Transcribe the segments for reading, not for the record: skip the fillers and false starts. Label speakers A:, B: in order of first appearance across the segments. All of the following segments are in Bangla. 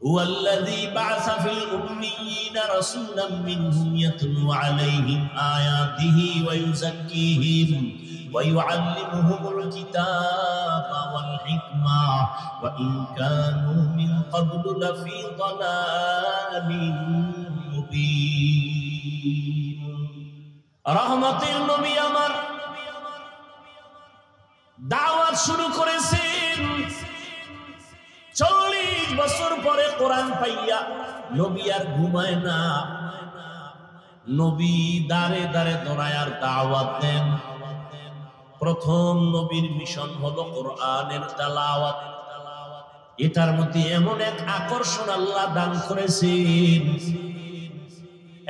A: হুয়াল্লাযী বা'আসা ফিল উম্মিয়িনা রাসূলাম মিনহুম ইয়াতলু আলাইহিম আয়াতিহি ওয়া ইউযাক্কিহিম ওয়া ইউআল্লিমুহুমুল কিতাবা ওয়াল হিকমা ওয়া ইন কানু মিন ক্বাবলু লাফী দালালিন মুবিন। রহমতের নবী আমার দাওয়াত শুরু করেছেন 40 বছর পরে কোরআন পাইয়া নবী আর ঘুমায় না, নবী দাঁড়ে দাঁড়ে দৌড়ায় আর দাওয়াত দেন। প্রথম নবীর মিশন হলো কোরআনের তেলাওয়াত। এটার মধ্যে এমন এক আকর্ষণ আল্লাহ দান করেছেন,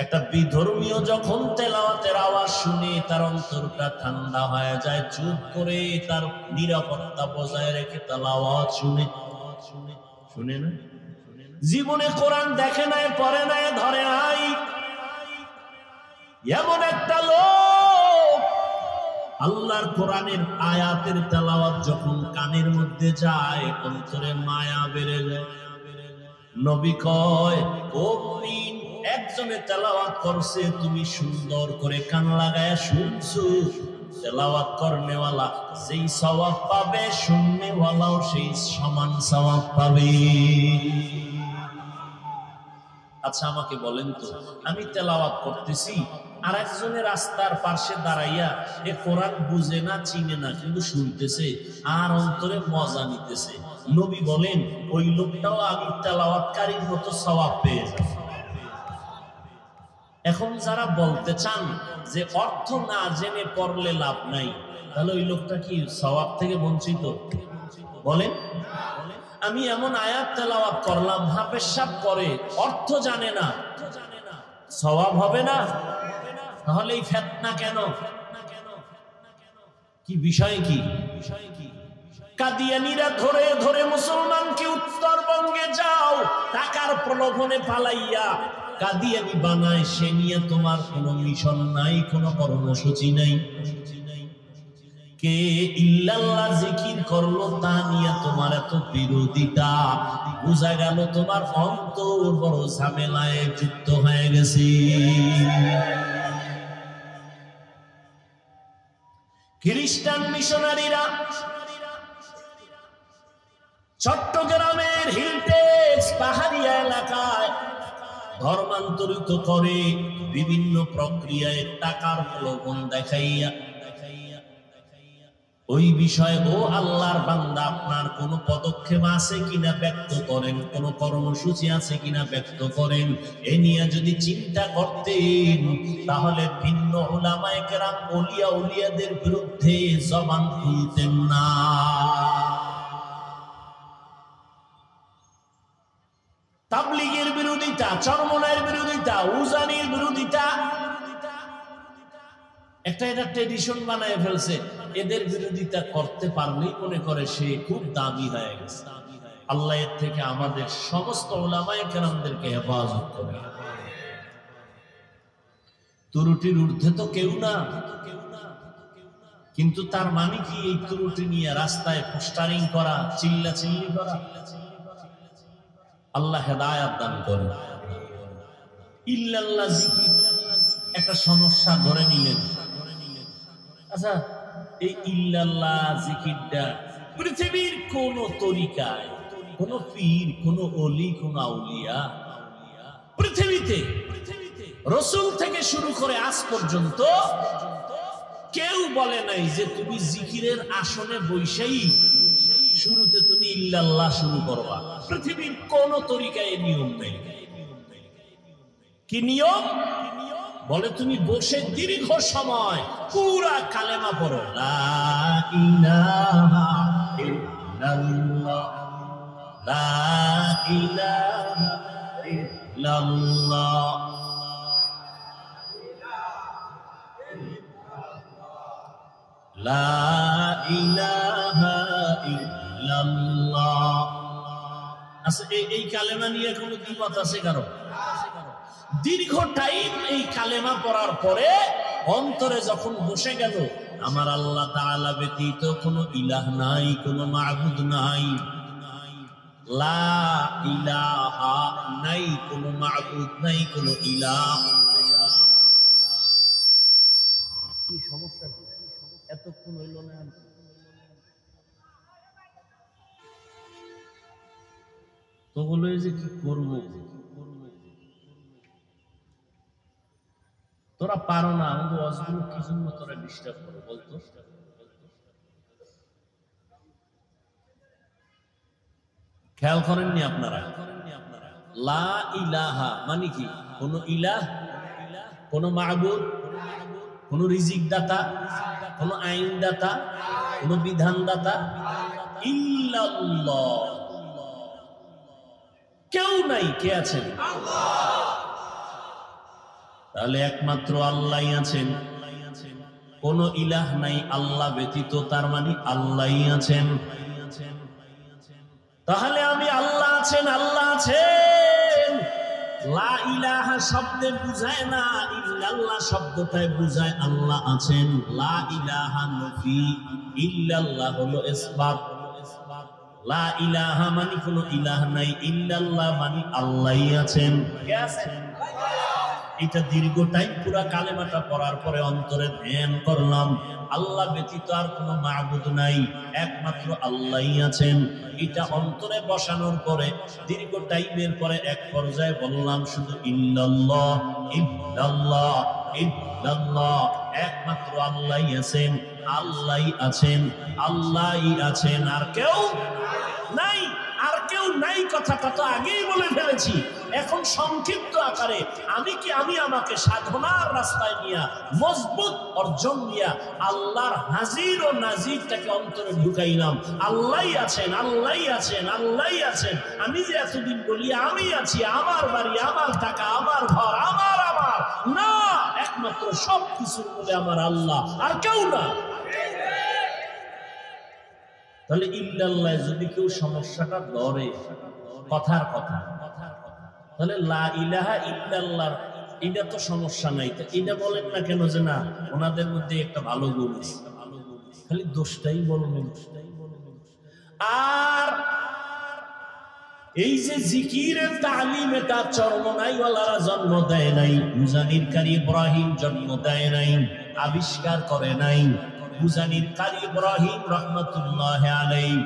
A: একটা বিধর্মীয় যখন তেলাওয়াতের আওয়াজ শুনে তার অন্তরটা ঠান্ডা হয়ে যায়, চুপ করে তার নিরাপত্তা বজায় রেখে তেলাওয়াত শুনে না। জীবনে কোরআন দেখে নাই, পড়ে নাই, ধরে নাই, এমন একটা লোক আল্লাহর কোরআনের আয়াতের তেলাওয়াত যখন কানের মধ্যে যায় অন্তরে মায়া বেড়ে যায়। নবী কয়, ও মুমিন, একজনে তেলাওয়াত করছে, তুমি সুন্দর করে কান লাগায় শুনছো। তেলাওয়াত করনেওয়ালা যেই সওয়াব পাবে, শুননেওয়ালাও সেই সমান সওয়াব পাবে। আচ্ছা আমাকে বলেন তো, আমি তেলাওয়াত করতেছি, আর একজনের রাস্তার পাশে দাঁড়াইয়া এ কোরআন বুঝে না, চিনে না, কিন্তু শুনতেছে আর অন্তরে মজা নিতেছে। নবী বলেন ওই লোকটাও আমি তেলাওয়াতকারীর মতো সওয়াব পেয়ে যাবে। এখন যারা বলতে চান যে অর্থ না জেনে পড়লে লাভ নাই, তাহলে ওই লোকটা কি সওয়াব থেকে বঞ্চিত? বলেন, আমি এমন আয়াত তেলাওয়াত করলাম, হাফেজ সাহেব করে, অর্থ জানে না, সওয়াব হবে না? তাহলে এই ফিতনা কেন? কি বিষয়? কি কাদিয়ানীরা ধরে ধরে মুসলমানকে উত্তরবঙ্গে যাও টাকার প্রলোভনে পালাইয়া কাদিয়ানী বানায়, সে নিয়ে তোমার কোনো মিশন নাই, কোনো কর্মসূচি নাই। কে ইল্লাল্লাহ জিকির করলো তা নিয়ে তোমার এত বিরোধিতা, বোঝা গেল তোমার অন্তর বড় ঝামেলায় যুক্ত হয়ে গেছে। খ্রিস্টান মিশনারিরা চট্টগ্রামের হিলটেক্স পাহাড়িয়া এলাকায় ধর্মান্তরিত করে বিভিন্ন প্রক্রিয়ায় টাকার প্রলোভন দেখাইয়া ওই বিষয়ে, ও আল্লাহর বান্দা, আপনার কোন পদক্ষেপ আছে কিনা ব্যক্ত করেন, কোন কর্মসূচি আছে কিনা ব্যক্ত করেন। এ নিয়ে যদি চিন্তা করতেন তাহলে ভিন্ন উলামায়ে কেরাম ওলিয়া উলিয়াদের বিরুদ্ধে জবান খুলতেন না। তাবলীগের বিরোধিতা, চরমনায়ের বিরোধিতা, উজানির বিরোধিতা, এটা ট্রেডিশন বানায় ফেলছে। এদের বিরোধিতা করতে পারলেই মনে করে সে খুব দামি হয়ে গেছে। আল্লাহ এর থেকে আমাদের সমস্ত উলামায়ে কেরামদেরকে হেফাজত করে। ত্রুটির ঊর্ধ্বে তো কেউ না, কিন্তু তার মানে কি এই ত্রুটি নিয়ে রাস্তায় পোস্টারিং করা, চিল্লাচিল্লি করা? আল্লাহ হেদায়াত দান করে। ইল্লাল্লাহ জিকির একটা সমস্যা ধরে নিলেন। আচ্ছা, এই ইল্লাল্লাহ জিকিরটা পৃথিবীর কোন তরিকায়, কোন পীর, কোন ওলি, কোন আউলিয়া পৃথিবীতে রাসূল থেকে শুরু করে আজ পর্যন্ত কেউ বলে নাই যে তুমি জিকিরের আসনে বসেই শুরুতে তুমি ইল্লাল্লাহ শুরু করবা। পৃথিবীর কোন তরিকায় নিয়ম নেই। কি নিয়ম? বলে তুমি বসে দীর্ঘ সময় পুরা কালেমা পড়ো, লা ইলাহা ইল্লাল্লাহ, লা ইলাহা ইল্লাল্লাহ, লা ইলাহা ইল্লাল্লাহ। আচ্ছা, এই কালেমা নিয়ে কোনো দ্বিমত আছে কারো? দীর্ঘ টাইম এই কালেমা পড়ার পরে অন্তরে যখন বসে গেল আমার আল্লাহ তাআলা ব্যতীত কোনো ইলাহ নাই, কোনো মাবুদ নাই, লা ইলাহা, নাই কোনো মাবুদ, নাই কোনো ইলাহ। কি সমস্যা? এতক্ষণ হইল না? তো বলে যে কি করবো, তোরা পারো না, আমাদের ওয়াজগুলো কি জন্য তোরা ডিস্টার্ব করো বলতো? খেয়াল করেননি আপনারা? লা ইলাহা মানে কি? কোন ইলাহ, কোন মাবুদ, কোন রিজিক দাতা, কোন আইন দাতা, কোন বিধান দাতা ইল্লাল্লাহ, কেউ নাই। কে আছেন? তাহলে একমাত্র আল্লাহই আছেন, কোন ইলাহ নাই আল্লাহ ব্যতীত, তার মানে আল্লাহই আছেন। তাহলে আমি আল্লাহ আছেন, আল্লাহ আছেন, লা ইলাহা শব্দে বুঝায় না, ইল্লাল্লাহ শব্দটাই বুঝায় আল্লাহ আছেন। লা ইলাহা নফি, ইল্লাল্লাহ হলো ইসবাত। লা ইলাহা মানে কোনো ইলাহ নাই, ইল্লাল্লাহ মানে আল্লাহই আছেন। কে আছেন? এটা দীর্ঘ টাইম পুরা কালেমাটা পড়ার পরে অন্তরে ধ্যান করলাম, আল্লাহ ব্যতীত আর কোনো মাবুদ নাই, একমাত্র আল্লাহই আছেন। এটা অন্তরে বসানোর পরে দীর্ঘ টাইমের পরে এক পর্যায়ে বললাম শুধু ইল্লাল্লাহ, ইল্লাল্লাহ, ইল্লাল্লাহ, একমাত্র আল্লাহই আছেন, আল্লাহই আছেন, আল্লাহই আছেন, আর কেউ নাই। আর কেউ নাই কথাটা তো আগেই বলে ফেলেছি। এখন সংক্ষিপ্ত আকারে আমি আমাকে সাধনার রাস্তায় নিয়া, মজবুত অর্জন নিয়া আল্লাহর হাজির ও নাজিরটাকে অন্তরে ঢুকাইলাম। আল্লাহই আছেন, আল্লাহই আছেন, আল্লাহই আছেন। আমি যে এতদিন বলি আমি আছি, আমার বাড়ি, আমার টাকা, আমার ঘর, আমার না, একমাত্র সব কিছুর মধ্যে আমার আল্লাহ, আর কেউ না। তাহলে ইল্লাল্লাহ যদি কেউ সমস্যাটা ধরে, কথার কথা, তাহলে লা ইলাহা ইল্লাল্লাহ এটা তো সমস্যা নাই। এটা বলেন না কেন যে না ওনাদের মধ্যে একটা ভালো গুণ আছে, খালি দোষটাই বলবেন। আর এই যে জিকিরের তালিম, এটা চরমনাইওয়ালারা জন্ম দেয় নাই, মুজানির কারি ইব্রাহিম জন্ম দেয় নাই, আবিষ্কার করে নাই। মুজানির কারি ইব্রাহিম রহমাতুল্লাহ আলাইহি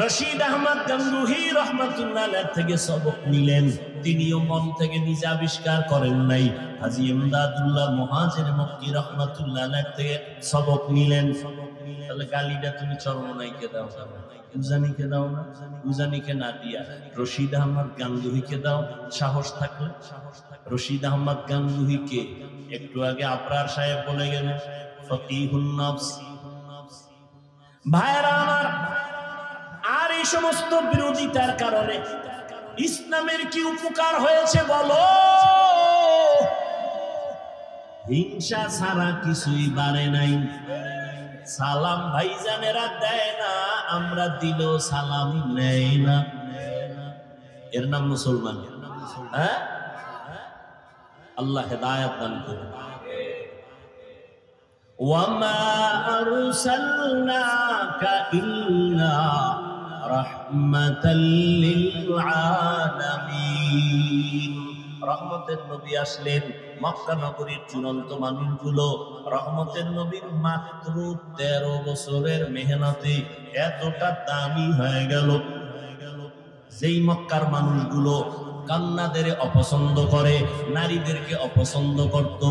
A: রশিদ আহমদ গঙ্গুহি রহমাতুল্লাহ আলাইহি থেকে সবক নিলেন, তিনিও মন থেকে নিজে আবিষ্কার করেন নাই। হাজী ইমদাদুল্লাহ মুহাজির মক্কি রহমাতুল্লাহ আলাইহি থেকে সবক নিলেন। তাহলে গালিটা তুমি চরমনাইকে দাও, উজানিকে দাও না, উজানিকে না দিয়া রশিদ আহমদ গাঙ্গুহিকে দাও, সাহস থাকলে। রশিদ আহমদ গাঙ্গুহিকে একটু আগে আবরার সাহেব বলে গেলেন ফকিহুন নফস। ভাইরা আমার, আর এই সমস্ত বিরোধিতার কারণে ইসলামের কি উপকার হয়েছে বলো? হিংসা ছাড়া কিছুই বাড়ে নাই। সালাম ভাইজানেরা দেয় না, আমরা দিলেও সালাম নেই না, এর নাম মুসলমান? হ্যাঁ, আল্লাহ হেদায়েত দান করুন। ওয়ামা আরসালনাকা ইল্লা রাহমাতাল লিল আলামিন। রহমতের নবী আসলেন, মক্কা নগরীর চূড়ান্ত মানুষগুলো রহমতের নবীর মাত্র 13 বছরের মেহনতে এতটা দামি হয়ে গেল। যেই মক্কার মানুষগুলো কন্যাদের অপছন্দ করে, নারীদেরকে অপছন্দ করত,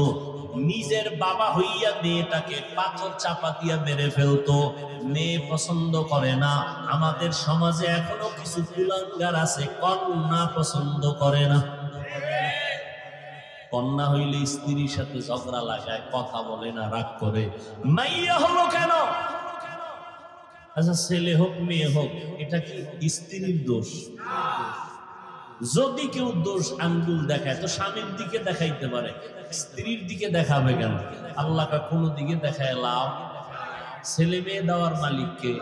A: নিজের বাবা হইয়া মেয়েটাকে পাথর চাপা দিয়া মেরে ফেলতো, মেয়ে পছন্দ করে না। আমাদের সমাজে এখনো কিছু কুলাঙ্গার আছে, কন্যা পছন্দ করে না। কন্যা হইলে স্ত্রীর সাথে ঝগড়া লাগায়, কথা বলে না, রাগ করে। মাইয়া হলো কেন? আচ্ছা, ছেলে হোক মেয়ে হোক, এটা কি স্ত্রীর দোষ? যদি কেউ দোষ আঙ্গুল দেখায় তো স্বামীর দিকে দেখাইতে পারে, স্ত্রীর দিকে দেখাবে কেন? আল্লাহকে কোনো দিকে দেখায় লাভ? ছেলে মেয়ে দেওয়ার মালিককে।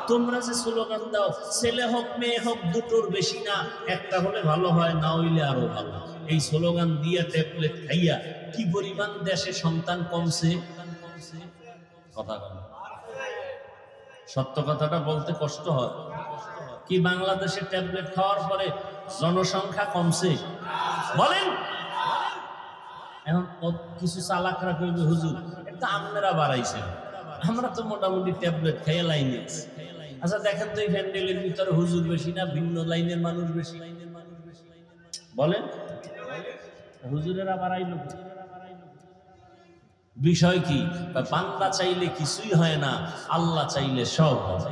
A: তোমরা যে স্লোগান দাও ছেলে হোক মেয়ে হোক দুটোর বেশি না, একটা হলে ভালো হয়, না হইলে আরো ভালো, এই স্লোগান দিয়া ট্যাবলেট খাইয়া কি পরিমাণ দেশে সন্তান কমছে। কথা বলে, সত্য কথাটা বলতে কষ্ট হয়। কি বাংলাদেশে ট্যাবলেট খাওয়ার পরে জনসংখ্যা কমছে? বলেন। এখন কিছু চালাকরা কইবে হুজুর এটা আপনারা বাড়াইছেন, আমরা তো মোটামুটি ট্যাবলেট খেয়ে লাইনে আছি। আচ্ছা দেখেন তো এই প্যান্ডেলের ভিতরে হুজুর বেশি না ভিন্ন লাইনের মানুষ বেশি? বলেন। হুজুরেরা বাড়াইলো। বিষয় কি? বান্দা চাইলে কিছুই হয় না, আল্লাহ চাইলে সব হয়।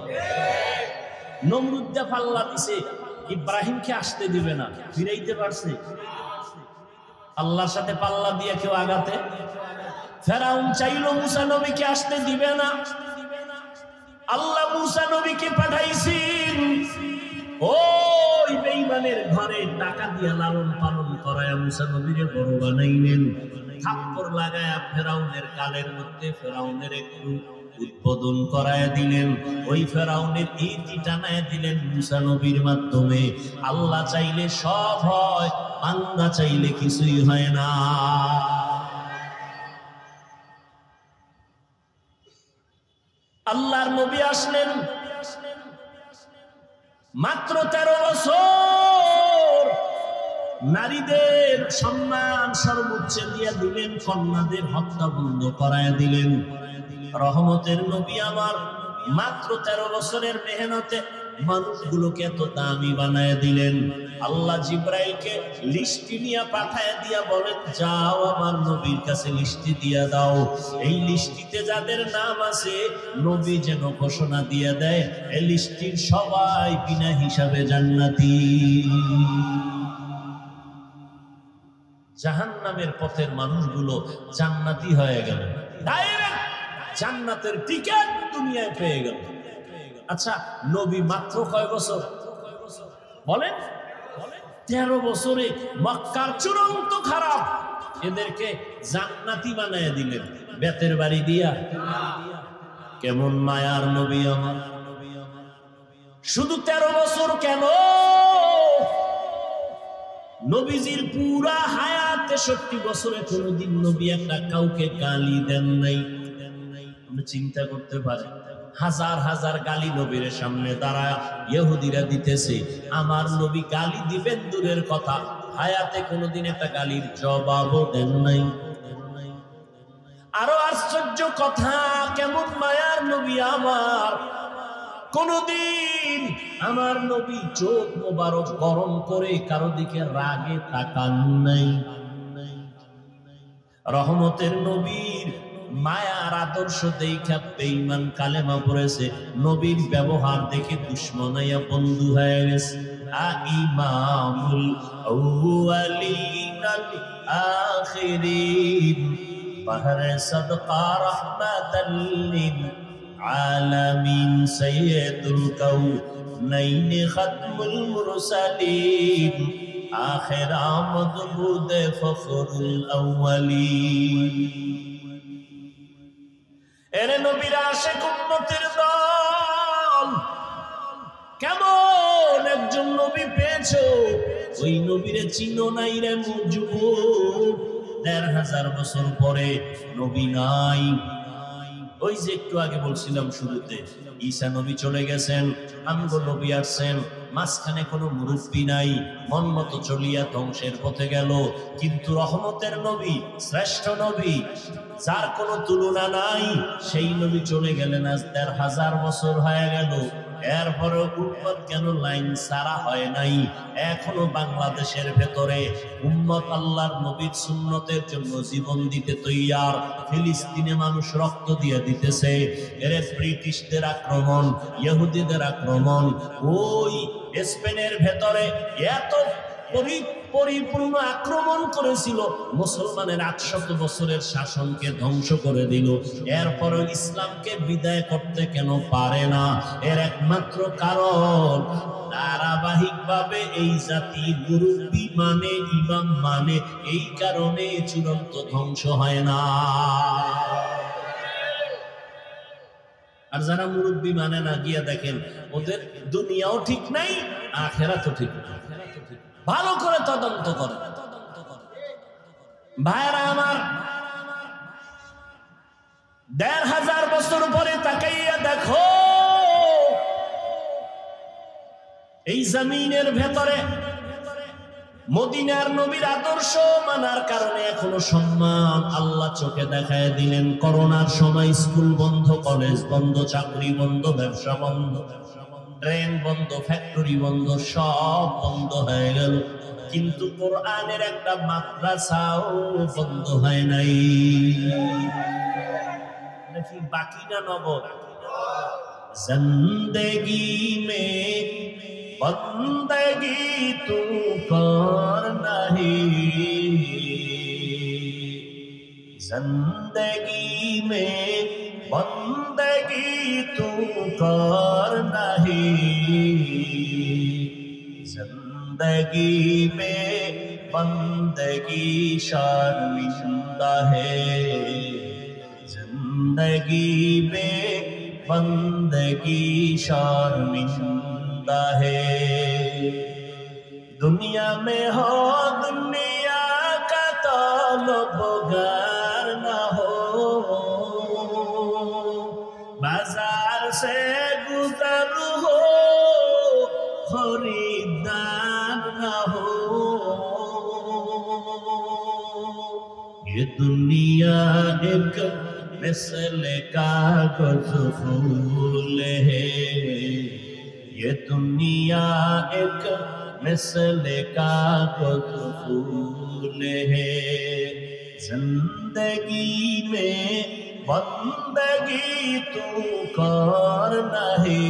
A: নমরুদ্দা পাল্লা দিছে, ইব্রাহিমকে আসতে দিবে না, ফিরাইতে পারছে? আল্লাহর সাথে পাল্লা দিয়ে কেউ আগাতে? ফেরাউন চাইলো মুসা নবীকে আসতে দিবে না, আল্লাহ মুসা নবীকে পাঠাইছেন ওই বেঈমানের ঘরে টাকা দিয়া লালন পালন করায় মুসা নবীরে বড় বানাইলেন। থাপ্পড় লাগায়া ফেরাউনের গালের মধ্যে ফেরাউনের একটু উদ্বোধন করায় দিলেন, ওই ফেরাউনের ইতি টানায় দিলেন মুসা নবীর মাধ্যমে। আল্লাহ চাইলে সব হয়, বান্দা চাইলে কিছুই হয় না। আল্লাহর নবী আসলেন মাত্র 13 বছর, নারীদের সম্মান সর্বোচ্চ দিয়া দিলেন, কন্যাদের হত্যা বন্ধ করায় দিলেন। রহমতের নবী আমার মাত্র 13 বছরের মেহনতে মানুষগুলোকে এত দামি বানায় দিলেন। আল্লাহ জিব্রাইলকে লিস্টি নিয়ে পাঠায় দিয়া বলেন, যাও আমার নবীর কাছে লিস্টি দিয়া দাও, এই লিস্টিতে যাদের নাম আছে নবী যেন ঘোষণা দিয়ে দেয় এই লিস্টির সবাই বিনা হিসাবে জান্নাতি। জাহান্নামের পথের মানুষগুলো জান্নাতি হয়ে গেল, ডাইরেক্ট জান্নাতের টিকেট দুনিয়ায় পেয়ে গেল। আচ্ছা নবী মাত্র কয় বছর? বলেন। 13 বছরে মক্কার চূড়ান্ত খারাপ এদেরকে জান্নাতি বানায় দিলেন বেতের বাড়ি দিয়া। কেমন মায়ার নবী আমার! শুধু 13 বছর কেন, নবীজির পুরা হায়াত 63 বছরে কোনদিন নবী একটা কাউকে গালি দেন নাই। আপনি চিন্তা করতে পারেন, হাজার হাজার গালি নবীর সামনে দাঁড়ায় ইহুদিরা দিতেছে, আমার নবী গালি দিবেন দূরের কথা, হায়াতে কোনদিন একটা গালির জবাবও দেন নাই। আরো আশ্চর্য কথা, কেমন মায়ার নবী আমার! কোনদিন আমার নবী চোখ মোবারক গরম করে কারো দিকে রাগে তাকান নাই। রহমতের নবীর মায়ার আদর্শ দেখা বেঈমান কালেমা পড়েছে, নবীর ব্যবহার দেখে দুশমনাইয়া বন্ধু হয়ে গেছে। ইমামুল আউয়ালিন আল আখিরিন বাহরে সাদকা রাহমাতাল লিল আলামিন সাইয়্যিদুল কাউনাইন খাতমুল মুরসালিন আখির আমদ বুদে ফখরুল আউয়ালিন। এরে নবীর আশিক উম্মতের দল, কেমন একজন নবী পেয়েছো, ওই নবীরে চিনো নাই রে যুবক। 1500 বছর পরে নবী নাই। ওই যে একটু আগে বলছিলাম শুরুতে, ঈসা নবী চলে গেছেন, আমগো নবী আসছেন, মাঝখানে কোনো মুরব্বী নাই, মন মতো চলিয়া ধ্বংসের পথে গেল। কিন্তু রহমতের নবী, শ্রেষ্ঠ নবী, যার কোনো তুলনা নাই, সেই নবী চলে গেলেন, আজ 1500 বছর হয়ে গেল। এরপরে উম্মত কেন লাইন সারা হয় নাই? এখনো বাংলাদেশের ভেতরে উম্মত আল্লাহর নবীর সুন্নতের জন্য জীবন দিতে তৈয়ার। ফিলিস্তিনে মানুষ রক্ত দিয়ে দিতেছে। এর ব্রিটিশদের আক্রমণ, ইহুদিদের আক্রমণ, ওই স্পেনের ভেতরে এত পরিপূর্ণ আক্রমণ করেছিল, মুসলমানের 800 বছরের শাসনকে ধ্বংস করে দিল। এরপরও ইসলামকে বিদায় করতে কেন পারে না? এর একমাত্র কারণ, ধারাবাহিকভাবে এই জাতি মুরব্বী মানে, ইমাম মানে, এই কারণে চূড়ান্ত ধ্বংস হয় না। আর যারা মুরব্বী মানে না, গিয়া দেখেন ওদের দুনিয়াও ঠিক নাই, আখিরাতও ঠিক নাই। ভালো করে তদন্ত করে। ভাইরা আমার, 1500 বছর পরে তাকাইয়া দেখো, এই জমিনের ভেতরে মদিনার নবীর আদর্শ মানার কারণে এখনো সম্মান আল্লাহ চোখে দেখায় দিলেন। করোনার সময় স্কুল বন্ধ, কলেজ বন্ধ, চাকরি বন্ধ, ব্যবসা বন্ধ, ট্রেন বন্ধ, ফ্যাক্টরি বন্ধ, সব বন্ধ হয়ে গেল, কিন্তু কোরআনের একটা মাদ্রাসাও বন্ধ হয় নাই। নাকি বাকি না নগদ? জিন্দেগি মে বন্দগি তু কর নাহি, জিন্দেগি মে বন্দগি তু কর নাহি, जिंदगी में बंदगी शर्मिंदा है, जिंदगी में बंदगी शर्मिंदा है। दुनिया में हो दुनिया का तलबगार न हो, बाजार से गुजर हो खरीदार न हो। ये दुनिया एक मिसल कागज फूल है, ये दुनिया एक मिसल कागज फूल है, जिंदगी में बंदगी तू कर नहीं,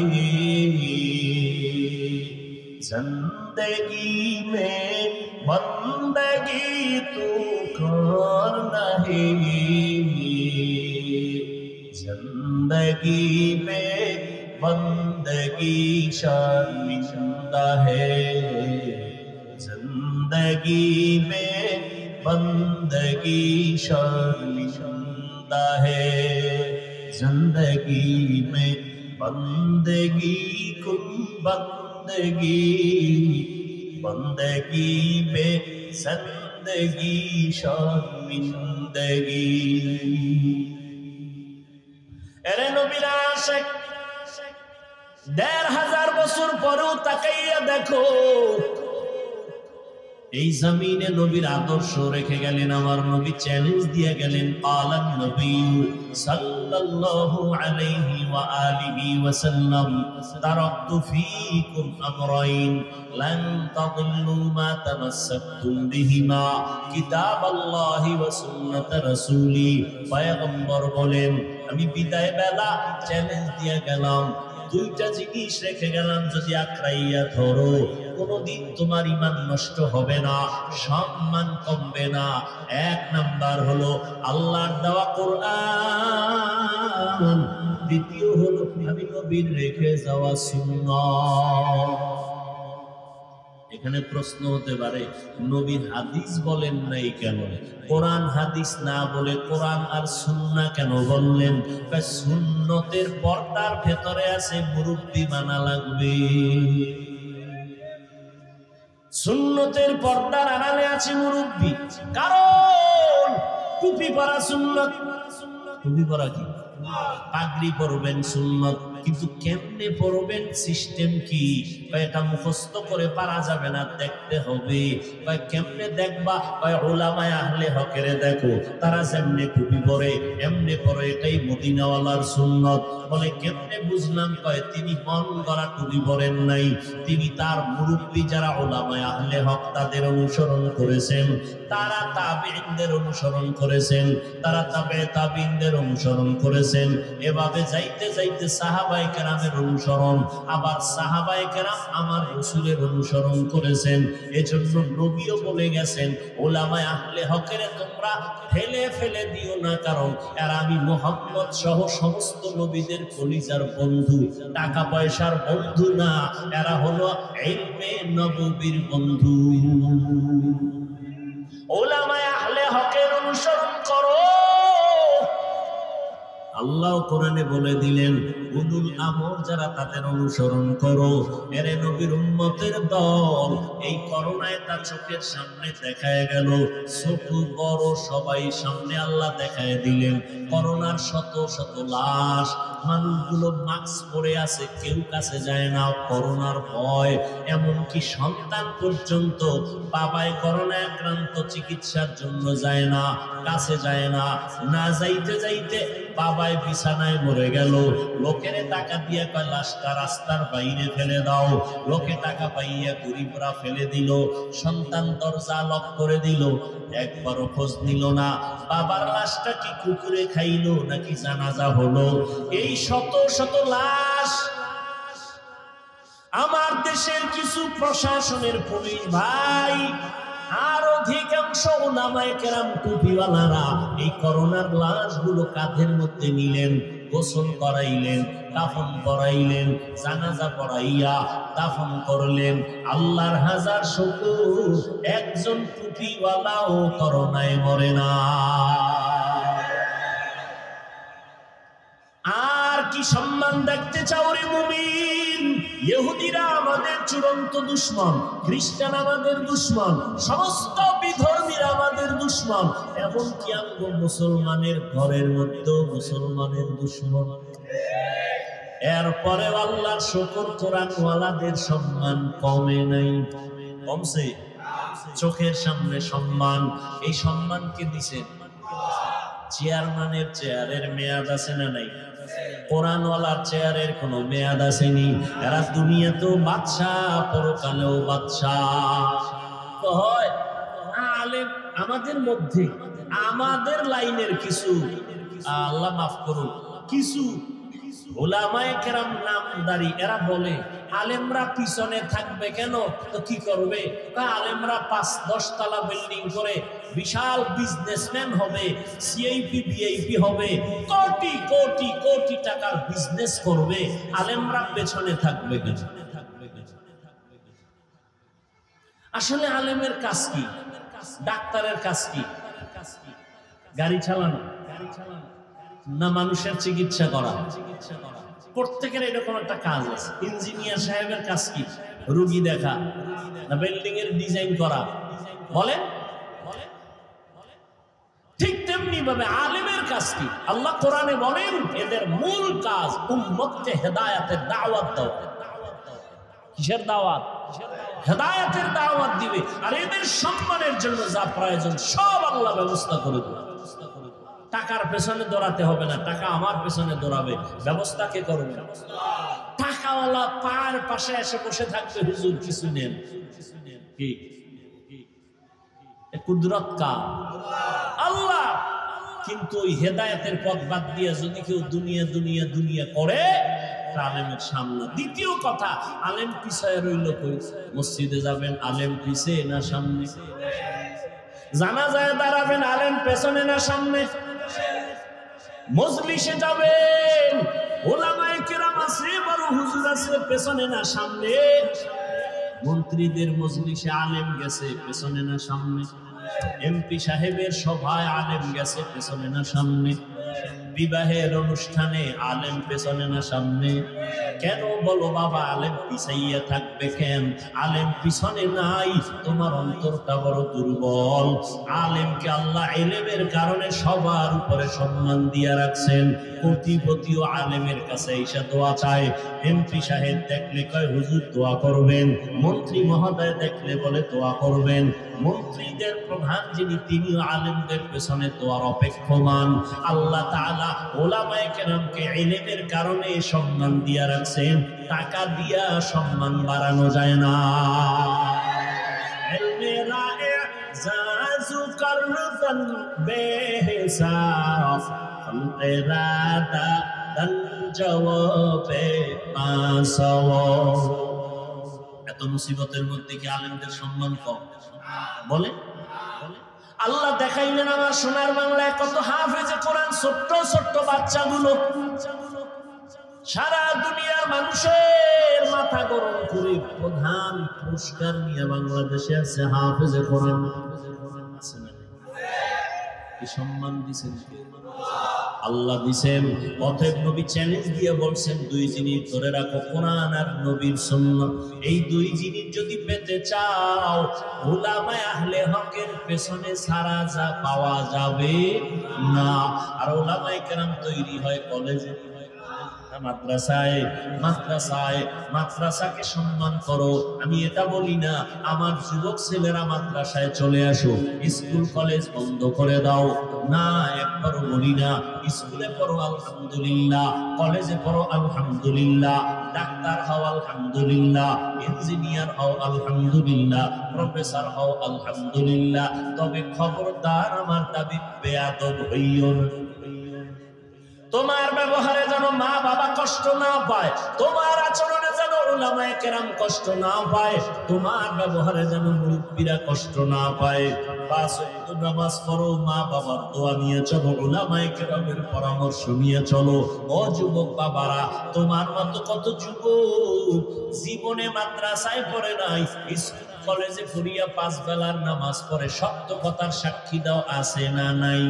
A: जिंदगी में बंदगी तू कर नहीं, जिंदगी में बंदगी शर्मिंदा है, जिंदगी में बंदगी शर्मिंदा है, जिंदगी में बंदगी कुल बंदगी, बंदगी में जिंदगी शर्मिंदगी। এরে নবীর আশিক ১৫০০ বছর পরেও তাকাইয়া দেখো, এই জমিনে নবীর আদর্শ রেখে গেলেন। আমার নবী চ্যালেঞ্জ দিয়ে গেলেন, আলান নবী সাল্লাল্লাহু আলাইহি ওয়া আলিহি ওয়াসাল্লাম, তারাকতু ফীকুম আমরাইন লান তাদিল্লু মা তামাসসাকতুম বিহিমা, কিতাবাল্লাহি ওয়া সুন্নাত রাসূলি। পয়গম্বর বলেন, আমি বিদায় বেলা চ্যালেঞ্জ দিয়ে গেলাম, দুইটা জিনিস রেখে গেলাম, যদি আঁকড়াইয়া ধরো কোনদিন তোমার ঈমান নষ্ট হবে না, সম্মান কমবে না। এক নাম্বার হলো আল্লাহর দেওয়া কোরআন, দ্বিতীয় হলো আমি নবীর রেখে যাওয়া সুন্নাত। এখানে প্রশ্ন হতে পারে, নবীর হাদিস বলেন নাই কেন? কোরআন হাদিস না বলে কোরআন আর সুন্নাহ কেন বললেন? সুন্নতের পর্দার ভেতরে আছে মুরব্বি মানা লাগবে, সুন্নতের পর্দার আড়ালে আছে মুরব্বি। কারণ টুপি পরা সুন্নত, টুপি পরা কি? পাগড়ি পরবেন সুন্নত, কিন্তু কেমনে পরবেন, সিস্টেম কি? এটা মুখস্থ করে পারা যাবে না, দেখতে হবে। কেমনে দেখবা? উলামায়ে আহলে হকের দেখো, তারা যেমনে টুপি পরে এমনে পরে, এটাই মদিনাওয়ালার সুন্নত। বলে কেমনে বুঝলাম? তিনি মন গড়া টুপি পরেন নাই, তিনি তার মুরব্বি যারা উলামায়ে আহলে হক তাদের অনুসরণ করেছেন, তারা তাবেঈনদের অনুসরণ করেছেন, তারা তাবেঈনদের অনুসরণ করেছেন। এভাবে যাইতে যাইতে সাহাবায়ে কেরামের অনুসরণ, আবার সাহাবায়ে কেরাম আমার রাসূলের অনুসরণ করেছেন। এজন্য নবীও বলে গেছেন, উলামায়ে আহলে হকের তোমরা ফেলে ফেলে দিও না, কারণ এরা আমি মুহাম্মদ সহ সমস্ত নবীদের কলিজার বন্ধু, টাকা পয়সার বন্ধু না, এরা হলো ইলমে নববীর বন্ধু। উলামায়ে আহলে হকের অনুসরণ করো। আল্লাহ কোরআনে বলে দিলেন, উলুল আমর যারা তাদের অনুসরণ করো। এরে নবীর উম্মতের দল, এই করোনায় তার চোখের সামনে দেখায় গেল, ছোট বড় সবাই সামনে আল্লাহ দেখায় দিলেন করোনার শত শত লাশ। মানুষগুলো মাস্ক পরে আছে, কেউ কাছে যায় না করোনার ভয়। এমনকি সন্তান পর্যন্ত বাবায় করোনায় আক্রান্ত, চিকিৎসার জন্য যায় না, কাছে যায় না। না যাইতে যাইতে বাবায় বিছানায় মরে গেল, লোকের টাকা দিয়ে কয় লাশটা রাস্তার বাইরে ফেলে দাও। লোকে টাকা পাইয়া গরিবরা ফেলে দিল, সন্তান দরজা লক করে দিল, একবারও খোঁজ নিল না বাবার লাশটা কি কুকুরে খাইলো নাকি জানাজা হলো। এই শত শত লাশ আমার দেশের কিছু প্রশাসনের পুলিশ ভাই আর অধিকাংশ উলামায়ে কেরাম টুপিওয়ালারা এই করোনার লাশগুলো কাঁধের মধ্যে নিলেন, গোসল করাইলেন, দাফন করাইলেন, জানাজা পড়াইয়া দাফন করলেন। আল্লাহর হাজার শুকর, একজন টুপিওয়ালাও করোনায় মরে না। আর কি সম্মান দেখতে চাও রে মুমিন? ইহুদিরা আমাদের চূড়ান্ত দুশমন, খ্রিস্টান আমাদের দুশমন, সমস্ত বিধর্মীরা আমাদের দুশমন, এমনকি আমগো মুসলমানের ঘরের মধ্যেও মুসলমানের দুশমন। এরপরে আল্লাহর শুকর, কোরআন ওয়ালাদের সম্মান কমে নাই, কমছে। চোখের সামনে সম্মান, এই সম্মানকে দিছে চেয়ারম্যানের চেয়ারের মেয়াদ আছে না নাই? কোরআনওয়ালার চেয়ারের কোনো মেয়াদ আসেনি। এরা দুনিয়াতেও বাদশাহ, পরকালেও বাদশাহ। হয় আলেম আমাদের মধ্যে, আমাদের লাইনের কিছু, আল্লাহ মাফ করুন, কিছু উলামায়ে কেরাম নামদারি, এরা বলে আলেমরা পিছনে থাকবে কেন, তো কি করবে? আলেমরা ৫-১০ তলা বিল্ডিং করে বিশাল বিজনেসম্যান হবে, সিআইপি ভিআইপি হবে, কোটি কোটি কোটি টাকার বিজনেস করবে, আলেমরা পেছনে থাকবে কেন? আসলে আলেমের কাজ কি? ডাক্তারের কাজ কি? গাড়ি চালানো না মানুষের চিকিৎসা করা? প্রত্যেকের এরকম একটা কাজ আছে। ইঞ্জিনিয়ার সাহেবের কাজ কি? রোগী দেখা না বিল্ডিং এর ডিজাইন করা? বলে ঠিক তেমনি ভাবে আলেমের কাজ কি? আল্লাহ কোরআনে বলেন এদের মূল কাজ উম্মতকে হেদায়েতের দাওয়াত দেওয়া। কিসের দাওয়াত? হেদায়েতের দাওয়াত দিবে। আর এদের সম্মানের জন্য যা প্রয়োজন সব আল্লাহ ব্যবস্থা করে দেবে। টাকার পেছনে দৌড়াতে হবে না, টাকা আমার পেছনে দৌড়াবে, ব্যবস্থা কে করবে? টাকাওয়ালা পার পাশে এসে বসে থাকবে, হুজুর কিছু নেন। কি কুদরত কার? আল্লাহ। কিন্তু ওই হেদায়েতের পথ বাদ দিয়ে যদি কেউ দুনিয়া দুনিয়া দুনিয়া করে, আলেমের সামনে। দ্বিতীয় কথা, আলেম পিছায় রইল কই? মসজিদে যাবেন, আলেম পিছে না সামনে? জানাজায় দাঁড়াবেন, আলেম পেছনে না সামনে? মজলিসে যাবেন, ওলামায়ে কেরাম আছে, বড় হুজুর আছে, পেছনে না সামনে? মন্ত্রীদের মজলিসে আলেম গেছে, পেছনে না সামনে? এমপি সাহেবের সভায় আলেম গেছে, পেছনে না সামনে? বিবাহের অনুষ্ঠানে আলেম পেছনে না সামনে? কেন বলো বাবা, আলেম পিছাইয়া থাকবে কেন? আলেম পিছনে নাই, তোমার অন্তরটা বড় দুর্বল। আলেমকে আল্লাহ ইলমের কারণে সবার উপরে সম্মান দিয়ে রাখছেন। কোটিপতিও আলেমের কাছে এসে দোয়া চায়। এমপি সাহেব দেখলে কয় হুজুর দোয়া করবেন, মন্ত্রী মহোদয় দেখলে বলে দোয়া করবেন। মন্ত্রীদের প্রধান যিনি, তিনিও আলেমদের পেছনে দোয়ার অপেক্ষমান। আল্লাহ তাআলা উলামায়ে কেরামকে ইলমের কারণে সম্মান দিয়ে রাখছেন। টাকা দিয়া সম্মান বাড়ানো যায় না। ইলমেরা ইজাজু করতন বেহিসাব, খলকেরা দান জওয়াবে পাসও। এত মুসিবতের মধ্যে কি আলেমদের সম্মান কম? বলে আল্লাহ দেখাইলেন আমার সোনার বাংলায় কত হাফেজে কোরআন, ছোট্ট ছোট্ট বাচ্চাগুলো সারা দুনিয়ার মানুষের মাথা গরম করে প্রধান পুরস্কার নিয়ে বাংলাদেশে আছে হাফেজে কোরআন। আছে না? কি সম্মান দিয়েছেন? আল্লাহ দিছেন। অতএব নবী চ্যালেঞ্জ দিয়ে বলছেন, দুই জিনিস ধরে রাখো, কোরআন আর নবীর সুন্নাহ। এই দুই জিনিস যদি পেতে চাও, উলামায়ে আহলে হকের পেছনে ছাড়া যা পাওয়া যাবে না। আর উলামায়ে কেরাম তৈরি হয় কলেজে, মাদ্রাসায়। মাদ্রাসাকে সম্মান করো। আমি এটা বলি না আমার যুবক ছেলেরা মাদ্রাসায় চলে আসো, স্কুল কলেজ বন্ধ করে দাও, না, একবারও বলি না। স্কুলে পড়ো আলহামদুলিল্লাহ, কলেজে পড়ো আলহামদুলিল্লাহ, ডাক্তার হও আলহামদুলিল্লাহ, ইঞ্জিনিয়ার হও আলহামদুলিল্লাহ, প্রফেসর হও আলহামদুলিল্লাহ। তবে খবরদার আমার দাবি বেয়াদব হইও না। তোমার ব্যবহারে যেন মা বাবা কষ্ট না পায়, তোমার আচরণে যেন উলামায়ে কেরাম কষ্ট না পায়, তোমার ব্যবহারে যেন মুরব্বীরা কষ্ট না পায়। পাঁচ ওয়াক্ত নামাজ পড়ো, মা বাবার দোয়া নিয়ে চলো, উলামায়ে কেরামের পরামর্শ নিয়ে চলো। ও যুবক বাবারা, তোমার মতো কত যুবক জীবনে মাদ্রাসায় পড়ে নাই, স্কুল কলেজে পড়িয়া পাঁচ বেলার নামাজ পড়ে। সত্য কথার সাক্ষী দাও, আছে না নাই?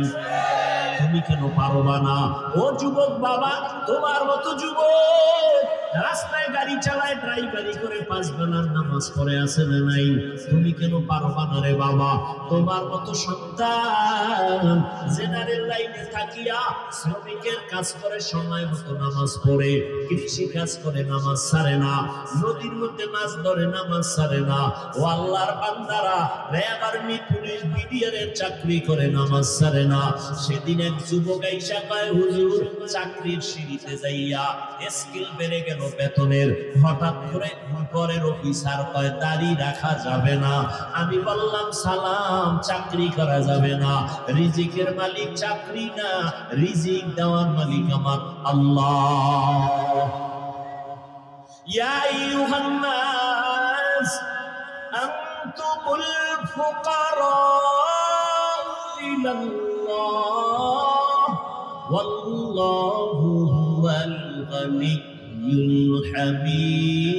A: তুমি কেন পারবা না? ও যুবক বাবা, তোমার মতো যুবক রাস্তায় গাড়ি চালায়, ড্রাইভারি করে পাঁচ বেলার নামাজ পড়ে, আছে না নাই? তুমি কেন পারবা না রে বাবা? তোমার মতো সন্তান জেনারেল লাইনে থাকিয়া শ্রমিকের কাজ করে, সময় মতো নামাজ পড়ে, কৃষি কাজ করে, নামাজ ছাড়ে না, নদীর মধ্যে মাছ ধরে, নামাজ ছাড়ে না। ও আল্লাহর বান্দারা, র্যাব, আর্মি, পুলিশ, বিডিআরের চাকরি করে, নামাজ ছাড়ে না। সেদিন এক যুবক আইসা কয়, হুজুর চাকরির সিঁড়িতে যাইয়া স্কিল বেড়ে গেল বেতনের, হঠাৎ করে পরের অফিসার কয় দাড়ি রাখা যাবে না। আমি বললাম সালাম, চাকরি করা যাবে না। রিজিকের মালিক চাকরি না, রিজিক দেওয়ার মালিক আমার আল্লাহ। ইয়া আইয়ুহান নাস আনতুমুল ফুকারা ইলাল্লাহ ওয়াল্লাহু হুয়াল গনিয়্যুল হামিদ।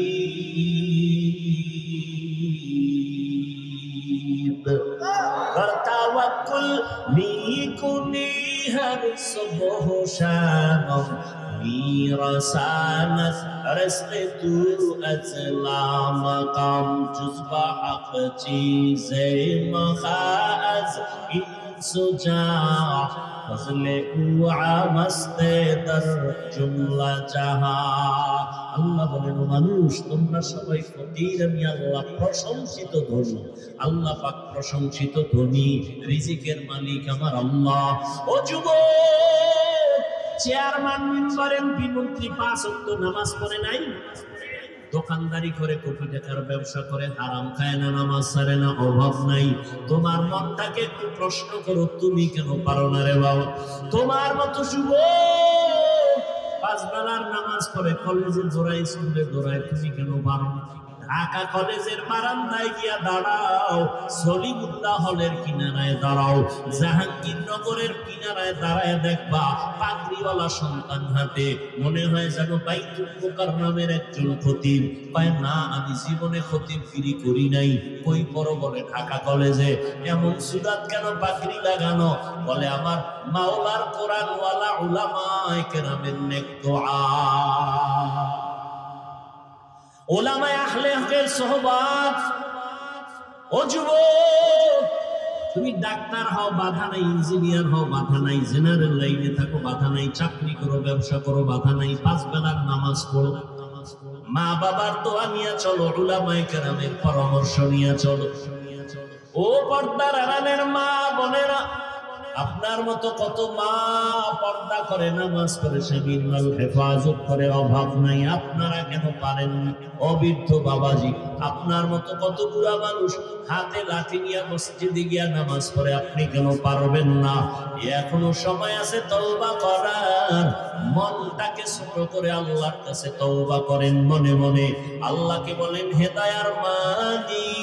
A: তাওয়াক্কুল নিকুনি হর সুবহ শাম, میرساند رزق تو ازلا مقام جز با حق چیز مخاز این سجا فضل او عامست در جمله جہا। আল্লাহ বলেন, মানুষ তোমরা সবাই ফকির, আমি আল্লাহ প্রশংসিত ধনী। আল্লাহ পাক প্রশংসিত ধনী, রিজিকের মালিক আমার আল্লাহ। ও যুবক, চেয়ারম্যান, মেম্বার, এমপি, মন্ত্রী পাঁচ ওয়াক্ত নামাজ পড়ে নাই, দোকানদারি করে, কোটি টাকার ব্যবসা করে, হারাম খায় না, নামাজ ছাড়ে না, অভাব নাই। তোমার মনটাকে একটু প্রশ্ন করো, তুমি কেন পারো না রে বাবা? তোমার মতো যুবক পাঁচ বেলার নামাজ পড়ে, কলেজে দৌড়ায়, স্কুলে দৌড়ায়, তুমি কেন পারো না? ঢাকা কলেজের বারান্দায় গিয়া দাঁড়াও, সলিমুল্লাহ হলের কিনারায় দাঁড়াও, জাহাঙ্গীরনগরের কিনারায় দাঁড়ায় দেখবা পাগড়িওয়ালা সন্তান হাতে, মনে হয় যেন বাইতুল মুকাররমের একজন খতিব। কয় না, আমি জীবনে খতিবগিরি করি নাই। কই পড়ো? বলে ঢাকা কলেজে। এমন সুরাত কেন পাগড়ি লাগানো? বলে আমার মাওলার কোরআনওয়ালা উলামায়ে কেরামের নেক দোয়া। উলামায়ে আহলে হকের সুহবাত। ও যুবক, তুমি ডাক্তার হও, বাধা নাই, ইঞ্জিনিয়ার হও, বাধা নাই, জেনারেল লাইনে থাকো, বাধা নাই, চাকরি করো, ব্যবসা করো, বাধা নাই, পাঁচ বেলার নামাজ পড়ো, মা বাবার দোয়া নিয়ে চলো, উলামায়ে কেরামের পরামর্শ নিয়ে চলো। ও পর্দার আড়ালের মা বোনেরা, আপনার মতো কত মা পর্দা করে, নামাজ পড়ে, স্বামীর মাল হেফাজত করে, অভাব নাই, আপনারা কেন পারেন না? অবৃদ্ধ বাবাজি, আপনার মতো কত বুড়া মানুষ হাতে লাঠি নিয়ে মসজিদে গিয়া নামাজ পড়ে, আপনি কেন পারবেন না? এখনো সময় আছে তওবা করার। মনটাকে ছোট করে আল্লাহর কাছে তওবা করেন মনে মনে। আল্লাহকে বলেন, হেদায়ার মালিক,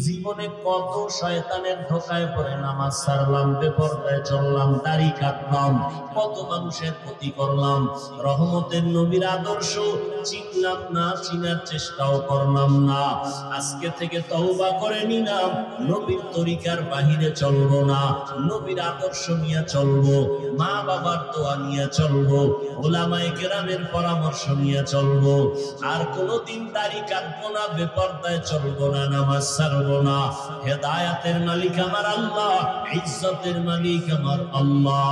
A: জীবনে কত শয়তানের ধোকায় পড়ে নামাজ ছাড়লাম, বেপরদায় চললাম, দাড়ি কাটলাম, কত মানুষের ক্ষতি করলাম, রহমতের নবীর আদর্শ চিনলাম না, চিনার চেষ্টাও করলাম না। আজকে থেকে তওবা করে নিলাম, নবীর তরিকার বাহিরে চলবো না, নবীর আদর্শ নিয়ে চলবো, মা বাবার দোয়া নিয়ে চলবো, ওলামায়ে কেরামের পরামর্শ নিয়ে চলবো। আর কোনোদিন দাড়ি কাটবো না, বেপরদায় চলবো না, নামাজ ছাড়বো না। হেদায়েতের মালিক আমার আল্লাহ, ইজ্জতের মালিক আমার আল্লাহ।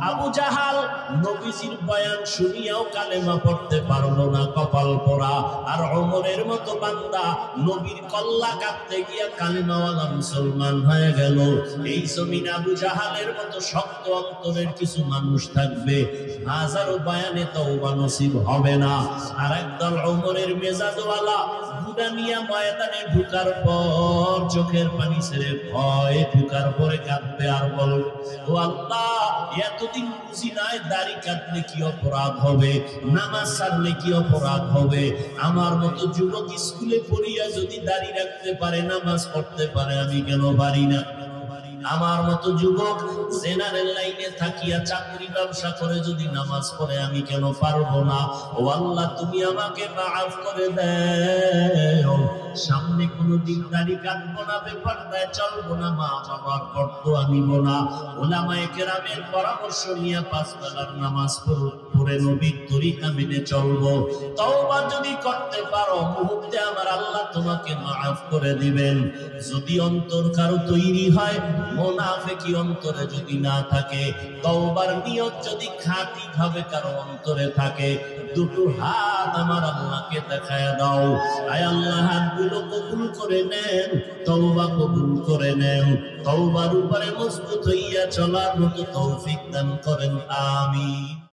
A: আবু জাহাল নবীজির বয়ান শুনিয়াও কালেমা পড়তে পারলো না, কপাল পোড়া। আর ওমরের মতো বান্দা নবীর কল্লা কাটতে গিয়া কালেমাওয়ালা মুসলমান হয়ে গেল। এই জমিনে আবু জাহালের মতো শক্ত অন্তরের কিছু মানুষ থাকবে, হাজারো বয়ানে তওবা নসিব হবে না। আর একদল ওমরের মেজাজওয়ালা গুদানিয়া ময়দানে ঢুকার পর চোখের পানি ছেড়ে ভয় ঢুকার পরে কাঁদবে আর বলবে, ও আল্লাহ, এতদিন বুঝি নাই দাড়ি কাটলে কি অপরাধ হবে, নামাজ ছাড়লে কি অপরাধ হবে। আমার মতো যুবক স্কুলে পড়িয়া যদি দাড়ি রাখতে পারে, নামাজ পড়তে পারে, আমি কেন পারি না? আমার মতো যুবক জেনারেল লাইনে থাকিয়া চাকরি ব্যবসা করে যদি নামাজ পড়ে, আমি কেন পারবো না? ও আল্লাহ, তুমি আমাকে মাফ করে দাও। সামনে কোনোদিন দাড়ি কাটবো না, বেপরদায় চলবো না, মা বাবার বরদোয়া নিব না, ওলামায়ে কেরামের পরামর্শ নিয়ে 5 বেলার নামাজ পড়ে নবীর তরিকা মেনে চলবো। তওবা যদি করতে পারো, মুহূর্তে আমার আল্লাহ তোমাকে মাফ করে দিবেন। যদি অন্তর কারো তৈরি হয়, মুনাফিকি অন্তরে যদি না থাকে, তওবার নিয়ত যদি খাঁটি ভাবে কারো অন্তরে থাকে, দুটো হাত আমার আল্লাহকে দেখায় দাও। আয় আল্লাহ, হাতগুলো কবুল করে নেন, তওবা কবুল করে নেন, তওবার উপরে মজবুত হইয়া চলার মতো তৌফিক দান করেন, আমিন।